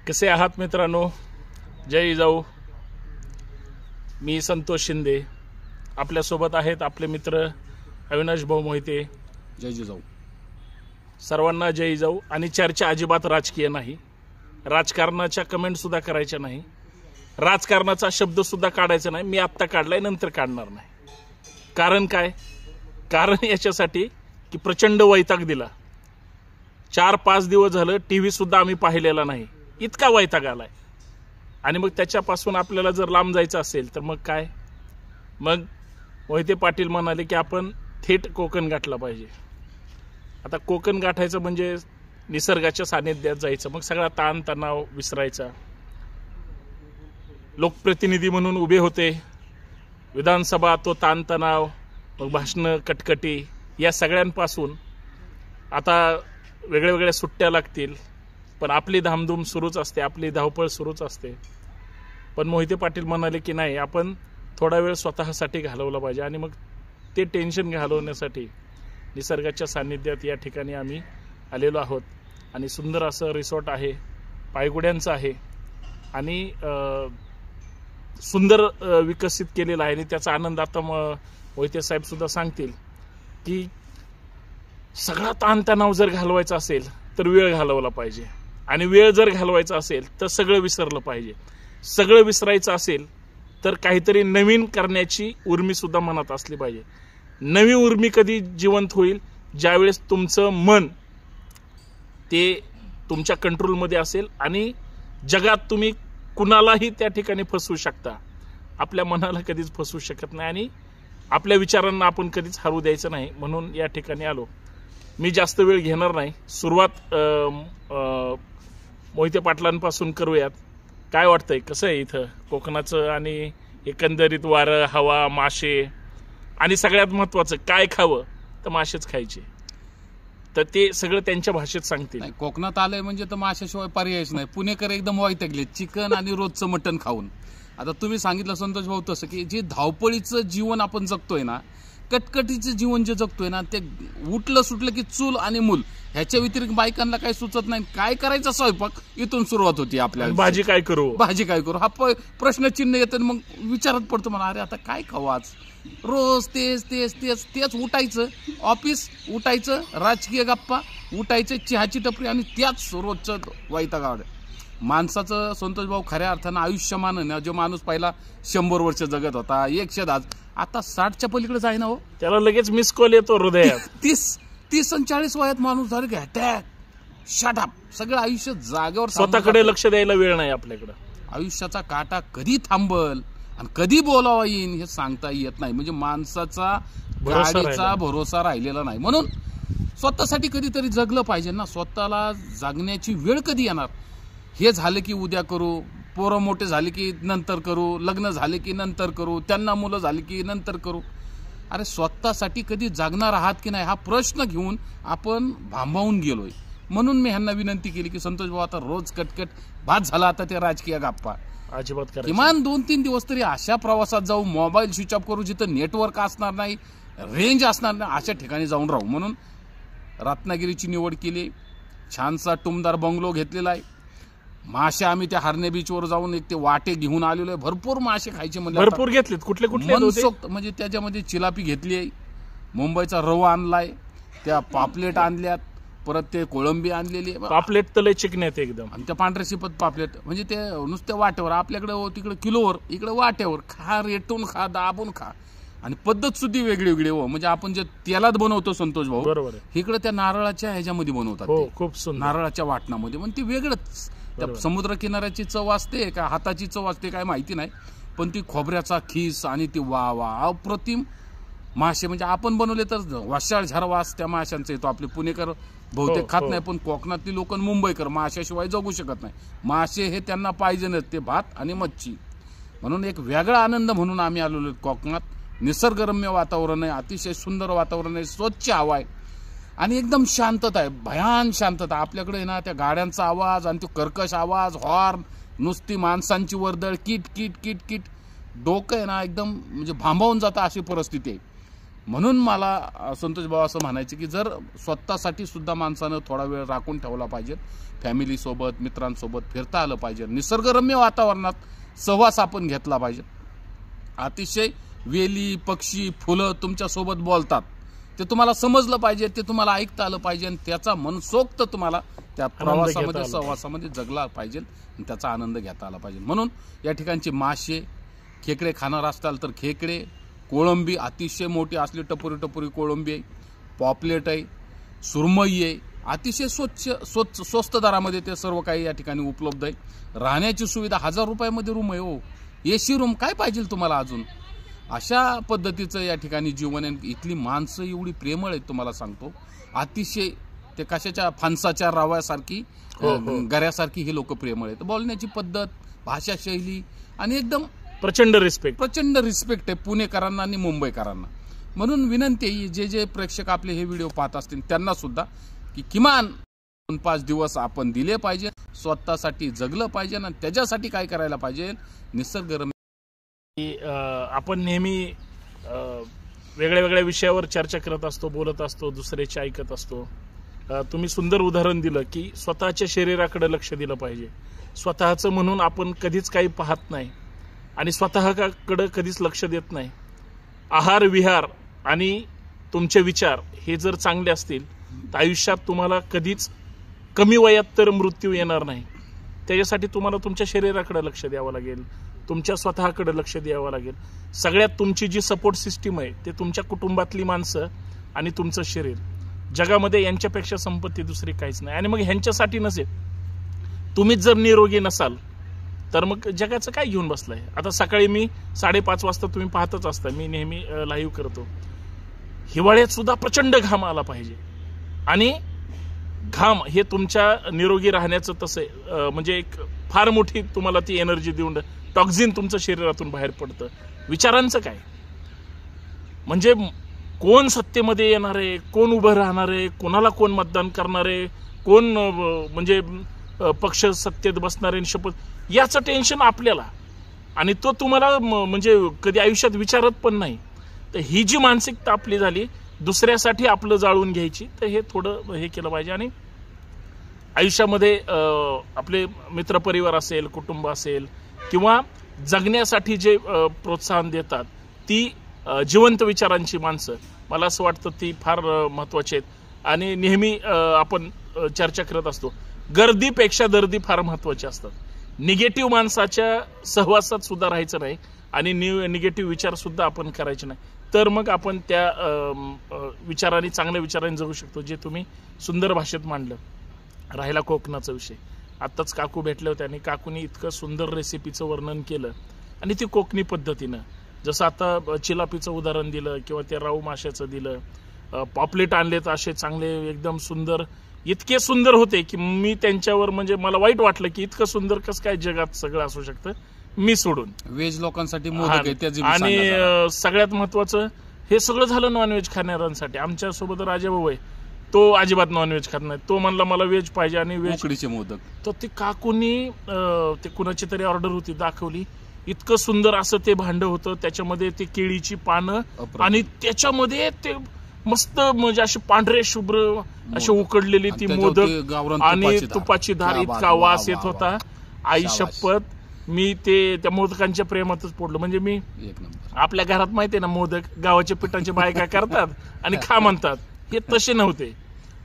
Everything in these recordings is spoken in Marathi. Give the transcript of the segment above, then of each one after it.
कसे आहात मित्रांनो? जय जाऊ. मी संतोष शिंदे. आपल्यासोबत आहेत आपले मित्र अविनाश भाऊ मोहिते. जय जाऊ. सर्वांना जय जाऊ. आणि चर्चा अजिबात राजकीय नाही, राजकारणाच्या कमेंट सुद्धा करायच्या नाही, राजकारणाचा शब्द सुद्धा काढायचा नाही. मी आत्ता काढलाय, नंतर काढणार नाही. कारण काय? कारण याच्यासाठी की प्रचंड वैताग दिला. 4-5 दिवस झालं टीव्ही सुद्धा आम्ही पाहिलेला नाही, इतका वैताग आलाय. आणि मग त्याच्यापासून आपल्याला जर लांब जायचं असेल तर मग काय, मग मोहिते पाटील म्हणाले की आपण थेट कोकण गाठला पाहिजे. आता कोकण गाठायचं म्हणजे निसर्गाच्या सानिध्यात जायचं, मग सगळा ताण तणाव विसरायचा. लोकप्रतिनिधी म्हणून उभे होते, विधानसभा, तो ताण तणाव, मग भाषणं, कटकटी, या सगळ्यांपासून आता वेगळ्या वेगळ्या सुट्ट्या लागतील, पण आपली धामधूम सुरूच असते, आपली धावपळ सुरूच असते. पण मोहिते पाटील म्हणाले की नाही, आपण थोडा वेळ स्वतःसाठी घालवला पाहिजे. आणि मग ते टेन्शन घालवण्यासाठी निसर्गाच्या सानिध्यात या ठिकाणी आम्ही आलेलो आहोत. आणि सुंदर असं रिसॉर्ट आहे, पायगुड्यांचं आहे आणि सुंदर विकसित केलेलं आहे. आणि त्याचा आनंद आता मोहिते साहेब सुद्धा सांगतील की सगळा ताणतणाव जर घालवायचा असेल तर वेळ घालवला पाहिजे, आणि वेळ जर घालवायचा असेल तर सगळं विसरलं पाहिजे. सगळं विसरायचं असेल तर काहीतरी नवीन करण्याची उर्मी सुद्धा मनात असली पाहिजे. नवी उर्मी कधी जिवंत होईल? ज्यावेळेस तुमचं मन ते तुमच्या कंट्रोलमध्ये असेल आणि जगात तुम्ही कुणालाही त्या ठिकाणी फसवू शकता. आपल्या मनाला कधीच फसवू शकत नाही आणि आपल्या विचारांना आपण कधीच हरवू द्यायचं नाही. म्हणून या ठिकाणी आलो. मी जास्त वेळ घेणार नाही. सुरुवात मोहिते पाटलांपासून करूयात. काय वाटतंय, कसं आहे इथं कोकणाचं आणि एकंदरीत वारं, हवा, मासे, आणि सगळ्यात महत्वाचं काय खावं? तर मासेच खायचे. तर ते सगळं त्यांच्या भाषेत सांगतील. कोकणात आलंय म्हणजे तर माशाशिवाय पर्यायच नाही. पुणेकर एकदम वैतागले चिकन आणि रोजचं मटण खाऊन. आता तुम्ही सांगितलं संतोष भाऊ तसं की जे धावपळीचं जीवन आपण जगतोय ना, कटकटीचं जीवन जे जगतोय ना, ते उठलं सुटलं की चूल आणि मूल, ह्याच्या व्यतिरिक्त बायकांना काही सुचत नाही. काय करायचा स्वयंपाक इथून सुरुवात होती आपल्याला. भाजी काय करू, भाजी काय करू, हा प्रश्नचिन्ह येतं. मग विचारात पडतो मला, अरे आता काय खाऊ आज? रोज तेच तेच तेच तेच. उठायचं, ऑफिस, उठायचं, राजकीय गप्पा, उठायचं, चहाची टपरी, आणि त्याच रोजचं वैताग. माणसाचं संतोष भाऊ खऱ्या अर्थानं आयुष्यमान ना, जो माणूस पहिला 100 वर्ष जगत होता, 110, आता 60च्या पलीकडे जाय ना हो, त्याला लगेच मिस कॉल येतो हृदयात. 30 आणि 40 वयात माणूस झालं की अटॅक, शटअप, सगळं आयुष्य जागेवर. स्वतःकडे लक्ष द्यायला वेळ नाही आपल्याकडे. आयुष्याचा काटा कधी थांबल आणि कधी बोलावा येईन हे सांगता येत नाही. म्हणजे माणसाचा गाडीचा भरोसा राहिलेला नाही. म्हणून स्वतःसाठी कधीतरी जगलं पाहिजे ना. स्वतःला जगण्याची वेळ कधी येणार? हे झालं की उद्या करू, पोरं मोठे झाले की नंतर करू, लग्न झाले की नंतर करू, त्यांना मुलं झाली की नंतर करू. अरे स्वतःसाठी कधी जगणार आहात की नाही हा प्रश्न घेऊन आपण भांबावून गेलोय. म्हणून मी ह्यांना विनंती केली की संतोष भाऊ आता रोज कटकट भात झाला, आता ते राजकीय गप्पा अजिबात करा. किमान 2-3 दिवस तरी अशा प्रवासात जाऊ, मोबाईल स्विच ऑफ करू, जिथं नेटवर्क असणार नाही, रेंज असणार नाही, अशा ठिकाणी जाऊन राहू. म्हणून रत्नागिरीची निवड केली. छानसा टुमदार बंगलो घेतलेला आहे. मासे आम्ही त्या हरणे बीचवर जाऊन एक ते वाटे घेऊन आलेलो आहे. भरपूर मासे खायचे म्हणजे भरपूर घेतलेत. कुठले कुठले? म्हणजे त्याच्यामध्ये चिलापी घेतली आहे, मुंबईचा रवा आणलाय, त्या पापलेट आणल्यात, परत ते कोळंबी आणलेली आहे. पापलेट तर लय चिकण्यात एकदम. आणि त्या पांढऱ्या शिपत पापलेट, म्हणजे ते नुसत्या वाट्यावर. आपल्याकडे तिकडे किलोवर, इकडे वाट्यावर. खा, रेटून खा, दाबून खा. आणि पद्धत सुद्धा वेगळी वेगळी हो. म्हणजे आपण जे तेलात बनवतो संतोष भाऊ, बरोबर, इकडे त्या नारळाच्या ह्याच्यामध्ये बनवतात. खूप सुंदर, नारळाच्या वाटणामध्ये. पण ती वेगळंच. त्या समुद्र किनाऱ्याची चव असते का हाताची चव असते काय माहिती नाही, पण ती खोबऱ्याचा खीस आणि ती वा वा अप्रतिम मासे. म्हणजे आपण बनवले तर वाशाळ झरवास त्या माशांचा येतो. आपले पुणेकर बहुतेक खात नाही, पण कोकणातली लोक, मुंबईकर माशाशिवाय जगू शकत नाही. मासे हे त्यांना पाहिजे नाही, ते भात आणि मच्छी. म्हणून एक वेगळा आनंद म्हणून आम्ही आलेलो कोकणात. निसर्गरम्य वातावरण आहे, अतिशय सुंदर वातावरण आहे, स्वच्छ हवा आहे आणि एकदम शांतता आहे, भयान शांतता. आपल्याकडे ना त्या गाड्यांचा आवाज आणि तो कर्कश आवाज, हॉर्न, नुसती माणसांची वर्दळ, किट किट किट किट, डोकं आहे ना एकदम म्हणजे भांबावून जातं अशी परिस्थिती आहे. म्हणून मला संतोष भाऊ असं म्हणायचं की जर स्वतःसाठी सुद्धा माणसानं थोडा वेळ राखून ठेवला पाहिजे, फॅमिलीसोबत मित्रांसोबत फिरता आलं पाहिजे, निसर्गरम्य वातावरणात सहवास आपण घेतला पाहिजे. अतिशय वेली पक्षी फुलं तुमच्यासोबत बोलतात ते तुम्हाला समजलं पाहिजे, ते तुम्हाला ऐकता आलं पाहिजे आणि त्याचा मनसोक्त तुम्हाला त्या प्रवासामध्ये सहवासामध्ये जगला पाहिजे आणि त्याचा आनंद घेता आला पाहिजे. म्हणून या ठिकाणचे मासे, खेकडे खाणार असताल तर खेकडे, कोळंबी अतिशय मोठी असली टपुरी कोळंबी आहे, पॉपलेट आहे, सुरमई आहे, अतिशय स्वस्त दरामध्ये ते सर्व काही या ठिकाणी उपलब्ध आहे. राहण्याची सुविधा 1000 रुपयामध्ये रूम आहे हो, एसी रूम काय पाहिजे तुम्हाला अजून. अशा पद्धतीचं या ठिकाणी जीवन आहे. इथली माणसं एवढी प्रेमळ आहेत तुम्हाला सांगतो, अतिशय ते कशाच्या फणसाच्या रव्यासारखी गऱ्यासारखी हे लोक प्रेमळ आहेत. बोलण्याची पद्धत, भाषा शैली आणि एकदम प्रचंड रिस्पेक्ट आहे पुणेकरांना आणि मुंबईकरांना. म्हणून विनंती आहे जे जे प्रेक्षक आपले हे व्हिडिओ पाहत असतील त्यांना सुद्धा की किमान 2-5 दिवस आपण दिले पाहिजे, स्वतःसाठी जगलं पाहिजे आणि त्याच्यासाठी काय करायला पाहिजे, निसर्गरम्य. आपण नेहमी वेगळ्या वेगळ्या विषयावर चर्चा करत असतो, बोलत असतो, दुसऱ्याचे ऐकत असतो. तुम्ही सुंदर उदाहरण दिलं की स्वतःच्या शरीराकडे लक्ष दिलं पाहिजे. स्वतःचं म्हणून आपण कधीच काही पाहत नाही आणि स्वतःकडे कधीच लक्ष देत नाही. आहार विहार आणि तुमचे विचार हे जर चांगले असतील तर आयुष्यात तुम्हाला कधीच कमी वयात तर मृत्यू येणार नाही. त्याच्यासाठी तुम्हाला तुमच्या शरीराकडे लक्ष द्यावं लागेल, तुमच्या स्वतःकडे लक्ष द्यावं लागेल. सगळ्यात तुमची जी सपोर्ट सिस्टीम आहे ते तुमच्या कुटुंबातली माणसं आणि तुमचं शरीर. जगामध्ये यांच्यापेक्षा संपत्ती दुसरी काहीच नाही. आणि मग ह्यांच्यासाठी नसेल, तुम्हीच जर निरोगी नसाल तर मग जगाचं काय घेऊन बसलाय. आता सकाळी मी 5:30 वाजता तुम्ही पाहतच असता, मी नेहमी लाईव्ह करतो. हिवाळ्यात सुद्धा प्रचंड घाम आला पाहिजे आणि घाम हे तुमच्या निरोगी राहण्याचं तसं म्हणजे एक फार मोठी तुम्हाला ती एनर्जी देऊन टॉक्झिन तुमच्या शरीरातून बाहेर पडतं. विचारांचं काय म्हणजे कोण सत्तेमध्ये येणार आहे, कोण उभं राहणार आहे, कोणाला कोण मतदान करणार आहे, कोण म्हणजे पक्ष सत्तेत बसणार आहे शपथ, याचं टेन्शन आपल्याला आणि तो तुम्हाला म्हणजे कधी आयुष्यात विचारत पण नाही. तर ही जी मानसिकता आपली झाली दुसऱ्यासाठी आपलं जाळून घ्यायची, तर हे थोडं हे केलं पाहिजे. आणि आयुष्यामध्ये आपले मित्रपरिवार असेल, कुटुंब असेल किंवा जगण्यासाठी जे प्रोत्साहन देतात ती जिवंत विचारांची माणसं, मला असं वाटतं ती फार महत्वाची आहेत. आणि नेहमी आपण चर्चा करत असतो, गर्दीपेक्षा दर्दी फार महत्वाची असतात. निगेटिव्ह माणसाच्या सहवासात सुद्धा राहायचं नाही आणि निगेटिव्ह विचार सुद्धा आपण करायचे नाही, तर मग आपण त्या विचारांनी, चांगल्या विचारांनी जगू शकतो, जे तुम्ही सुंदर भाषेत मांडलं. राहिला कोकणाचा विषय, आत्ताच काकू भेटले होते आणि काकूनी इतकं सुंदर रेसिपीचं वर्णन केलं आणि ती कोकणी पद्धतीनं, जसं आता चिलापीचं उदाहरण दिलं किंवा ते राऊ माशाचं दिलं, पॉपलेट आणले तर असे चांगले एकदम सुंदर, इतके सुंदर होते की मी त्यांच्यावर म्हणजे मला वाईट वाटलं की इतकं सुंदर कसं काय जगात सगळं असू शकतं मी सोडून. व्हेज लोकांसाठी मोदक आहे. आणि सगळ्यात महत्वाचं हे सगळं झालं नॉनव्हेज खाणाऱ्यांसाठी. आमच्यासोबत राजाभाऊ आहे, तो अजिबात नॉनव्हेज खात नाही, तो म्हणला मला व्हेज पाहिजे आणि उकडीचे मोदक. तर ते काकूनी ते कुणाची तरी ऑर्डर होती दाखवली, इतकं सुंदर असं ते भांड होतं, त्याच्यामध्ये ते केळीची पानं आणि त्याच्यामध्ये ते मस्त म्हणजे अशी पांढरे शुभ्र अशी उकडलेली ती मोदक आणि तुपाची धार, इतका वास येत होता. आई शपथ मी ते त्या मोदकांच्या प्रेमातच पडलो. म्हणजे मी आपल्या घरात माहितीये ना मोदक गावाच्या पिठांच्या बायका करतात आणि खा म्हणतात, हे तसे नव्हते.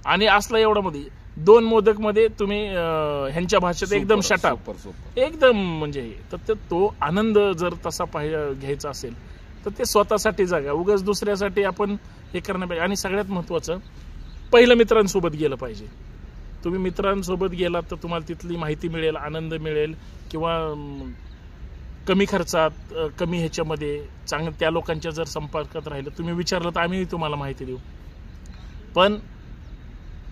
आणि असला एवढा मध्ये 2 मोदक मध्ये तुम्ही ह्यांच्या भाषेत एकदम शटाप एकदम म्हणजे, तर तो आनंद जर तसा घ्यायचा असेल तर ते स्वतःसाठी जागा, उगाच दुसऱ्यासाठी आपण हे करणं पाहिजे. आणि सगळ्यात महत्वाचं पहिलं मित्रांसोबत गेलं पाहिजे. तुम्ही मित्रांसोबत गेलात तर तुम्हाला तिथली माहिती मिळेल, आनंद मिळेल किंवा कमी खर्चात कमी ह्याच्यामध्ये चांगलं त्या लोकांच्या जर संपर्कात राहिलं, तुम्ही विचारलं तर आम्ही तुम्हाला माहिती देऊ. पण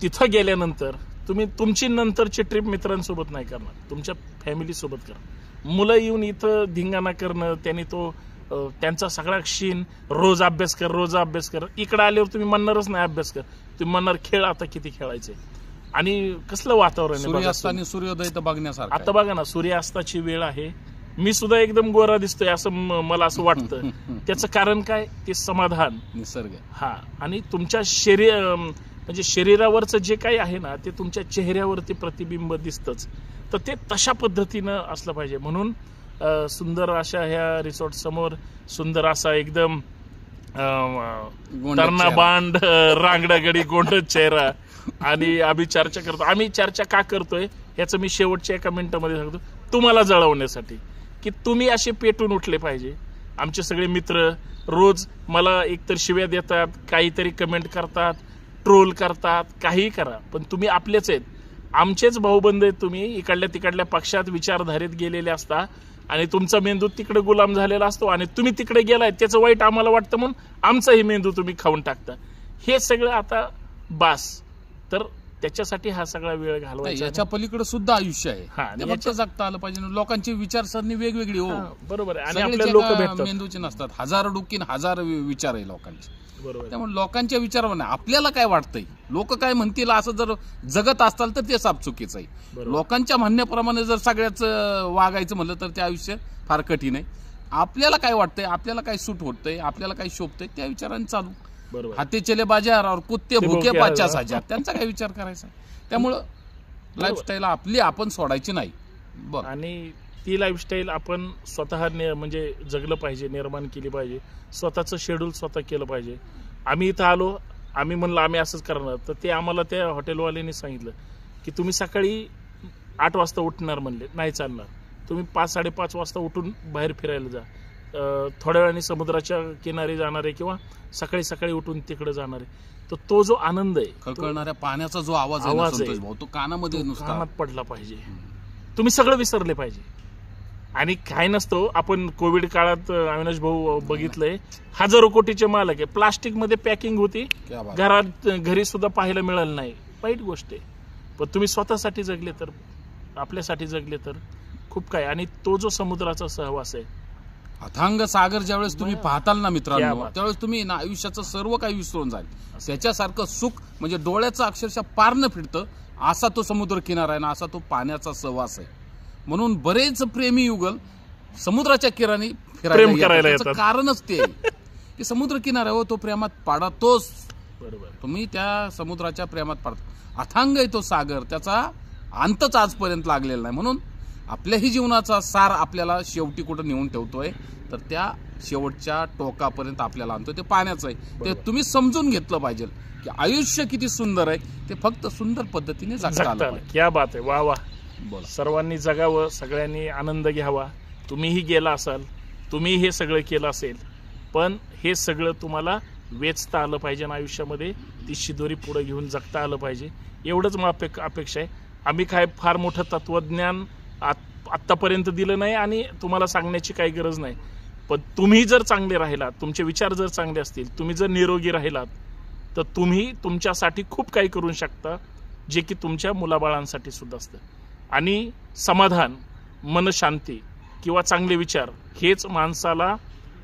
तिथं गेल्यानंतर तुम्ही तुमची नंतरची ट्रिप मित्रांसोबत नाही करणार, तुमच्या फॅमिलीसोबत करा. मुलं येऊन इथं धिंगाणा करणं, त्यांनी तो त्यांचा सगळा क्षीण रोज अभ्यास कर, इकडे आल्यावर तुम्ही म्हणणारच नाही अभ्यास कर, तुम्ही म्हणणार खेळ, आता किती खेळायचे. आणि कसलं वातावरण आहे, सूर्यास्त आणि सूर्योदय तर बघण्यासारखं. आता बघा ना, सूर्यास्ताची वेळ आहे, मी सुद्धा एकदम गोरा दिसतोय असं मला असं वाटतं. त्याचं कारण काय? ते समाधान, निसर्ग. हा, आणि तुमच्या म्हणजे शरीरावरचं जे काही आहे ना ते तुमच्या चेहऱ्यावरती प्रतिबिंब दिसतंच. तर ते तशा पद्धतीनं असलं पाहिजे. म्हणून सुंदर अशा ह्या रिसॉर्ट समोर सुंदर असा एकदम तर्नाबांड रांगडागडी गोंडच चेहरा. आणि आम्ही चर्चा करतो. आम्ही चर्चा का करतोय याचं मी शेवटच्या एका मिनिटामध्ये सांगतो. तुम्हाला जळवण्यासाठी, की तुम्ही असे पेटून उठले पाहिजे. आमचे सगळे मित्र रोज मला एकतर शिव्या देतात, काहीतरी कमेंट करतात, ट्रोल करतात, काही करा, पण तुम्ही आपलेच आहेत, आमचेच भाऊबंद आहेत. तुम्ही इकडल्या तिकडल्या पक्षात विचारधारेत गेलेले असता आणि तुमचा मेंदू तिकडे गुलाम झालेला असतो आणि तुम्ही तिकडे गेलाय त्याचं वाईट आम्हाला वाटतं म्हणून आमचाही मेंदू तुम्ही खाऊन टाकता. हे सगळं आता बास. तर त्याच्यासाठी हा सगळा वेळ घालवायचा. याच्या पलीकडे सुद्धा आयुष्य आहे, फक्त जगता आलं पाहिजे. लोकांची विचारसरणी वेगवेगळी हो, बरोबर आहे. आणि आपले लोक भेटतात, मेंदूचे नसतात, हजार डोकीन हजार विचार आहे लोकांचे. बरोबर. त्यामुळे लोकांच्या विचारावर नाही, आपल्याला काय वाटतंय, लोक काय म्हणतील असं जर जगत असताल तर ते साप चुकीचं आहे. लोकांच्या म्हणण्याप्रमाणे जर सगळ्याच वागायचं म्हणलं तर ते आयुष्य फार कठीण आहे. आपल्याला काय वाटतंय, आपल्याला काय सूट होतंय, आपल्याला काय शोभतंय त्या विचारांनी चालू. हाती चले बाजार और कुत्ते भुके 50,000, त्यांचा काय विचार करायचा. त्यामुळं लाईफस्टाईल आपली आपण सोडायची नाही. आणि ती लाईफस्टाईल आपण स्वतः म्हणजे जगलं पाहिजे, निर्माण केली पाहिजे. स्वतःचं शेड्यूल स्वतः केलं पाहिजे. आम्ही इथं आलो, आम्ही म्हणलं आम्ही असंच करणार, तर ते आम्हाला त्या हॉटेलवाल्यांनी सांगितलं की तुम्ही सकाळी 8 वाजता उठणार. म्हणले नाही चालणार, तुम्ही 5-5:30 वाजता उठून बाहेर फिरायला जा. थोड्या वेळाने समुद्राच्या किनारी जाणारे किंवा सकाळी सकाळी उठून तिकडे जाणारे. तर तो जो आनंद आहे, खळखळणाऱ्या पाण्याचा जो आवाज आहे तो कानामध्ये कानात पडला पाहिजे. तुम्ही सगळं विसरले पाहिजे. आणि काय नसतो, आपण कोविड काळात अविनाश भाऊ बघितलंय, हजारो कोटीचे मालक आहे, प्लास्टिक मध्ये पॅकिंग होती, घरी सुद्धा पाहायला मिळालं नाही. वाईट गोष्ट आहे. पण तुम्ही स्वतःसाठी जगले तर, आपल्यासाठी जगले तर खूप काय. आणि तो जो समुद्राचा सहवास आहे, अथांग सागर ज्यावेळेस तुम्ही पाहताल ना मित्रांनो, त्यावेळेस तुम्ही ना आयुष्याचं सर्व काही विसरून जाल. त्याच्यासारखं सुख म्हणजे डोळ्याचं अक्षरशः पार न फिरतं असा तो समुद्र किनारा आहे ना, असा तो पाण्याचा सहवास आहे. म्हणून बरेच प्रेमी युगल समुद्राच्या किनारी फिरायला येतात. कारणच ते की समुद्र किनारा हो, तो प्रेमात पाडतोच. बरोबर, तुम्ही त्या समुद्राच्या प्रेमात पाडतो. अथांग आहे तो सागर, त्याचा अंतच आजपर्यंत लागलेला नाही. म्हणून आपल्याही जीवनाचा सार आपल्याला शेवटी कुठं नेऊन ठेवतोय, तर त्या शेवटच्या टोकापर्यंत आपल्याला आणतोय, ते पाण्याचं आहे. ते तुम्ही समजून घेतलं पाहिजे की आयुष्य किती सुंदर आहे, ते फक्त सुंदर पद्धतीने जगता आलं. क्या बात आहे, वा वा. सर्वांनी जगावं, सगळ्यांनी आनंद घ्यावा. तुम्हीही गेला असाल, तुम्ही हे सगळं केलं असेल, पण हे सगळं तुम्हाला वेचता आलं पाहिजे आणि आयुष्यामध्ये ती शिदोरी पुढे घेऊन जगता आलं पाहिजे. एवढंच मला अपेक्षा आहे. आम्ही काय फार मोठं तत्वज्ञान आत्तापर्यंत दिलं नाही आणि तुम्हाला सांगण्याची काही गरज नाही. पण तुम्ही जर चांगले राहिलात, तुमचे विचार जर चांगले असतील, तुम्ही जर निरोगी राहिलात, तर तुम्ही तुमच्यासाठी खूप काही करू शकता, जे की तुमच्या मुलाबाळांसाठी सुद्धा असतं. आणि समाधान, मनशांती किंवा चांगले विचार हेच माणसाला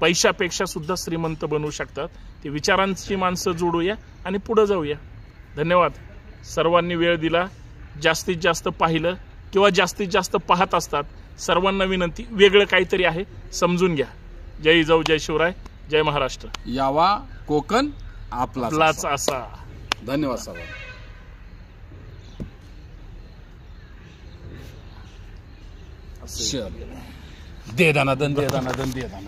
पैशापेक्षा सुद्धा श्रीमंत बनवू शकतात. ते विचारांची माणसं जोडूया आणि पुढे जाऊया. धन्यवाद. सर्वांनी वेळ दिला, जास्तीत जास्त पाहिलं किंवा जास्तीत जास्त पाहत असतात, सर्वांना विनंती, वेगळं काहीतरी आहे, समजून घ्या. जय जाऊ, जय शिवराय, जय महाराष्ट्र. यावा कोकण आपलाच असा. धन्यवाद सर्व. दे दाना दे दाना.